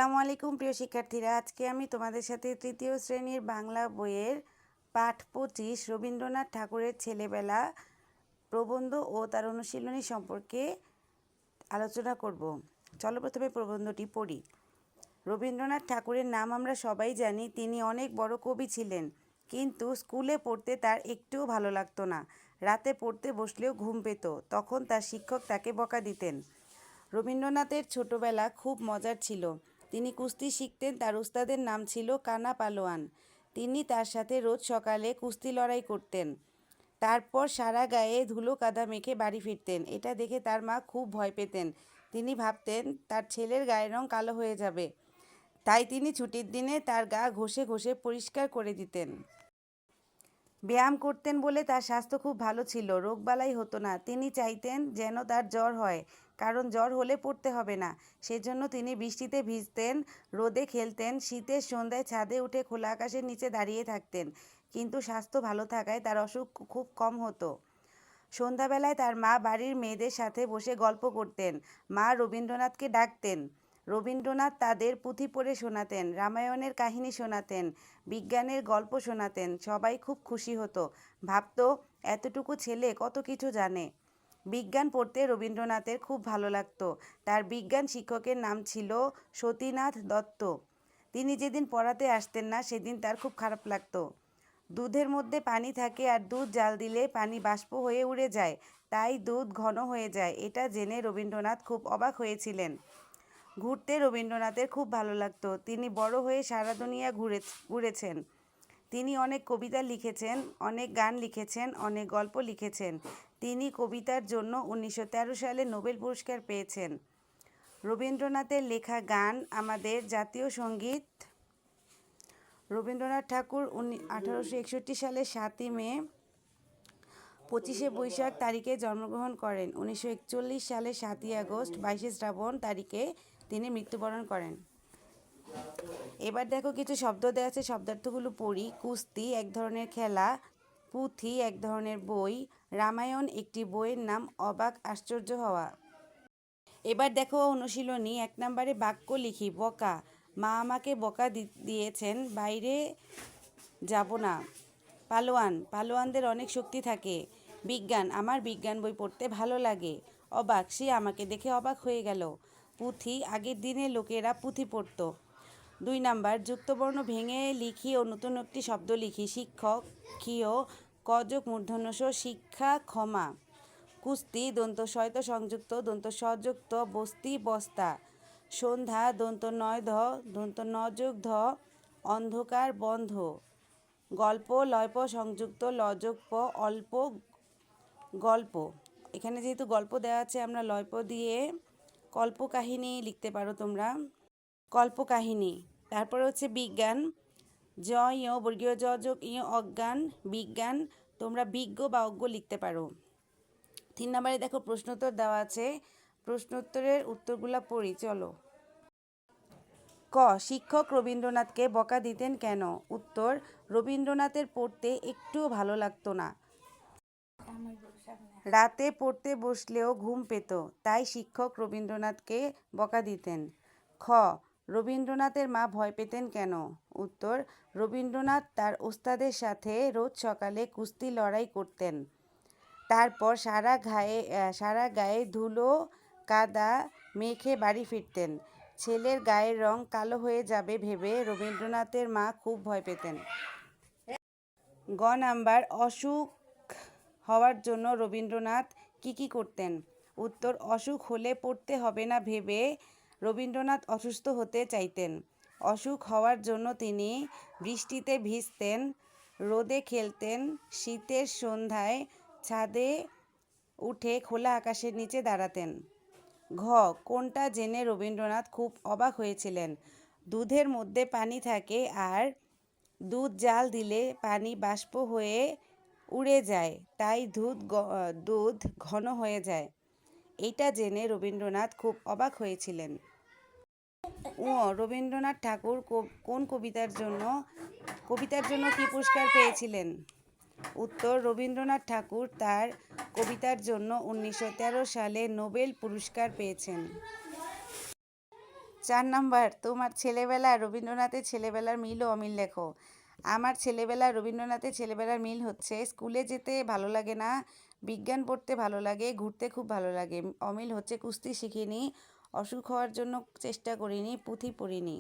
আসসালামু আলাইকুম প্রিয় শিক্ষার্থীরা, আজকে আমি তোমাদের সাথে তৃতীয় শ্রেণীর বাংলা বইয়ের পাঠ 25 রবীন্দ্রনাথ ঠাকুরের ছেলেবেলা প্রবন্ধ ও তার অনুশীলনী সম্পর্কে আলোচনা করব। চলো প্রথমে প্রবন্ধটি পড়ি। রবীন্দ্রনাথ ঠাকুরের নাম আমরা সবাই জানি। তিনি অনেক বড় কবি ছিলেন, কিন্তু স্কুলে পড়তে তার একটুও ভালো লাগতো না। রাতে পড়তে বসলেও ঘুম পেত। তখন তার শিক্ষক তাকে বকা দিতেন। রবীন্দ্রনাথের ছোটবেলা খুব মজার ছিল। তিনি কুস্তি শিখতেন। তার উস্তাদের নাম ছিল কানা পালোয়ান। তিনি তার সাথে রোজ সকালে কুস্তি লড়াই করতেন। তারপর সারা গায়ে ধুলো কাদা মেখে বাড়ি ফিরতেন। এটা দেখে তার মা খুব ভয় পেতেন। তিনি ভাবতেন তার ছেলের গায়ের রং কালো হয়ে যাবে। তাই তিনি ছুটির দিনে তার গা ঘষে ঘষে পরিষ্কার করে দিতেন। ব্যায়াম করতেন বলে তার স্বাস্থ্য খুব ভালো ছিল, রোগবালাই হতো না। তিনি চাইতেন যেন তার জ্বর হয়, কারণ জ্বর হলে পড়তে হবে না। সেজন্য তিনি বৃষ্টিতে ভিজতেন, রোদে খেলতেন, শীতের সন্ধ্যায় ছাদে উঠে খোলা আকাশের নিচে দাঁড়িয়ে থাকতেন। কিন্তু স্বাস্থ্য ভালো থাকায় তার অসুখ খুব কম হতো। সন্ধ্যাবেলায় তার মা বাড়ির মেয়েদের সাথে বসে গল্প করতেন। মা রবীন্দ্রনাথকে ডাকতেন। রবীন্দ্রনাথ তাদের পুঁথি পড়ে শোনাতেন, রামায়ণের কাহিনী শোনাতেন, বিজ্ঞানের গল্প শোনাতেন। সবাই খুব খুশি হতো, ভাবতো এতটুকু ছেলে কত কিছু জানে। বিজ্ঞান পড়তে রবীন্দ্রনাথের খুব ভালো লাগতো। তার বিজ্ঞান শিক্ষকের নাম ছিল সতীনাথ দত্ত। তিনি যেদিন পড়াতে আসতেন না, সেদিন তার খুব খারাপ লাগতো। দুধের মধ্যে পানি থাকে, আর দুধ জাল দিলে পানি বাষ্প হয়ে উড়ে যায়, তাই দুধ ঘন হয়ে যায়। এটা জেনে রবীন্দ্রনাথ খুব অবাক হয়েছিলেন। ঘুরতে রবীন্দ্রনাথের খুব ভালো লাগতো। তিনি বড় হয়ে সারা দুনিয়া ঘুরেছেন। তিনি অনেক কবিতা লিখেছেন, অনেক গান লিখেছেন, অনেক গল্প লিখেছেন। তিনি কবিতার জন্য 1913 সালে নোবেল পুরস্কার পেয়েছেন। রবীন্দ্রনাথের লেখা গান আমাদের জাতীয় সঙ্গীত। রবীন্দ্রনাথ ঠাকুর 1861 সালের 7ই মে, 25শে বৈশাখ তারিখে জন্মগ্রহণ করেন। 1941 সালের 7ই আগস্ট, 22শে শ্রাবণ তারিখে তিনি মৃত্যুবরণ করেন। এবার দেখো কিছু শব্দ দেওয়া আছে, শব্দার্থগুলো পড়ি। কুস্তি এক ধরনের খেলা, পুঁথি এক ধরনের বই, রামায়ণ একটি বইয়ের নাম, অবাক আশ্চর্য হওয়া। এবার দেখো অনুশীলনী। 1 নম্বরে বাক্য লিখি। বকা, মা আমাকে বকা দিয়েছেন, বাইরে যাব না। পালোয়ান, পালোয়ানদের অনেক শক্তি থাকে। বিজ্ঞান, আমার বিজ্ঞান বই পড়তে ভালো লাগে। অবাক, সে আমাকে দেখে অবাক হয়ে গেল। পুঁথি, আগের দিনে লোকেরা পুঁথি পড়ত। 2 নাম্বার যুক্তবর্ণ ভেঙে লিখি ও নতুন একটি শব্দ লিখি। শিক্ষক, ক্ষীয়, কযোগ মূর্ধন্য ষ, শিক্ষা, ক্ষমা। কুস্তি, দন্ত শয়ত সংযুক্ত দন্ত সযুক্ত বস্তি, বস্তা। সন্ধ্যা, দন্ত নয় ধ, দন্ত নযোগ ধ, অন্ধকার, বন্ধ। গল্প, লয়প সংযুক্ত লযোগ প, অল্প, গল্প। এখানে যেহেতু গল্প দেওয়া আছে, আমরা লয়প দিয়ে কল্পকাহিনী লিখতে পারো তোমরা, কল্পকাহিনী। তারপরে হচ্ছে বিজ্ঞান, জ ইয় বর্গীয় জ যোগ ইয় অজ্ঞান, বিজ্ঞান। তোমরা বিজ্ঞ বা অজ্ঞ লিখতে পারো। 3 নম্বরে দেখো প্রশ্নোত্তর দেওয়া আছে, প্রশ্নোত্তরের উত্তরগুলো পড়ি, চলো। ক, শিক্ষক রবীন্দ্রনাথকে বকা দিতেন কেন? উত্তর, রবীন্দ্রনাথের পড়তে একটুও ভালো লাগতো না। রাতে পড়তে বসলেও ঘুম পেত, তাই শিক্ষক রবীন্দ্রনাথকে বকা দিতেন। খ, রবীন্দ্রনাথের মা ভয় পেতেন কেন? উত্তর, রবীন্দ্রনাথ তার ওস্তাদের সাথে রোজ সকালে কুস্তি লড়াই করতেন। তারপর সারা গায়ে ধুলো কাদা মেখে বাড়ি ফিরতেন। ছেলের গায়ের রং কালো হয়ে যাবে ভেবে রবীন্দ্রনাথের মা খুব ভয় পেতেন। গ নাম্বার অসুখ হওয়ার জন্য রবীন্দ্রনাথ কি করতেন? উত্তর, অসুখ হলে পড়তে হবে না ভেবে রবীন্দ্রনাথ অসুস্থ হতে চাইতেন। অসুখ হওয়ার জন্য তিনি বৃষ্টিতে ভিজতেন, রোদে খেলতেন, শীতের সন্ধ্যায় ছাদে উঠে খোলা আকাশের নিচে দাঁড়াতেন। ঘ, কোনটা জেনে রবীন্দ্রনাথ খুব অবাক হয়েছিলেন? দুধের মধ্যে পানি থাকে, আর দুধ জাল দিলে পানি বাষ্প হয়ে উড়ে যায়, তাই দুধ ঘন হয়ে যায়। এইটা জেনে রবীন্দ্রনাথ খুব অবাক হয়েছিলেন। ও, রবীন্দ্রনাথ ঠাকুর কোন কবিতার জন্য কি পুরস্কার পেয়েছিলেন? উত্তর, রবীন্দ্রনাথ ঠাকুর তার কবিতার জন্য 1913 সালে নোবেল পুরস্কার পেয়েছেন। 4 নাম্বার, তোমার ছেলেবেলা রবীন্দ্রনাথের ছেলেবেলার মিল ও অমিল লেখো। আমার ছেলেবেলা রবীন্দ্রনাথের ছেলেবেলার মিল হচ্ছে স্কুলে যেতে ভালো লাগে না, বিজ্ঞান পড়তে ভালো লাগে, ঘুরতে খুব ভালো লাগে। অমিল হচ্ছে কুস্তি শিখিনি, অসুখ হওয়ার জন্য চেষ্টা করিনি, পুঁথি পড়িনি।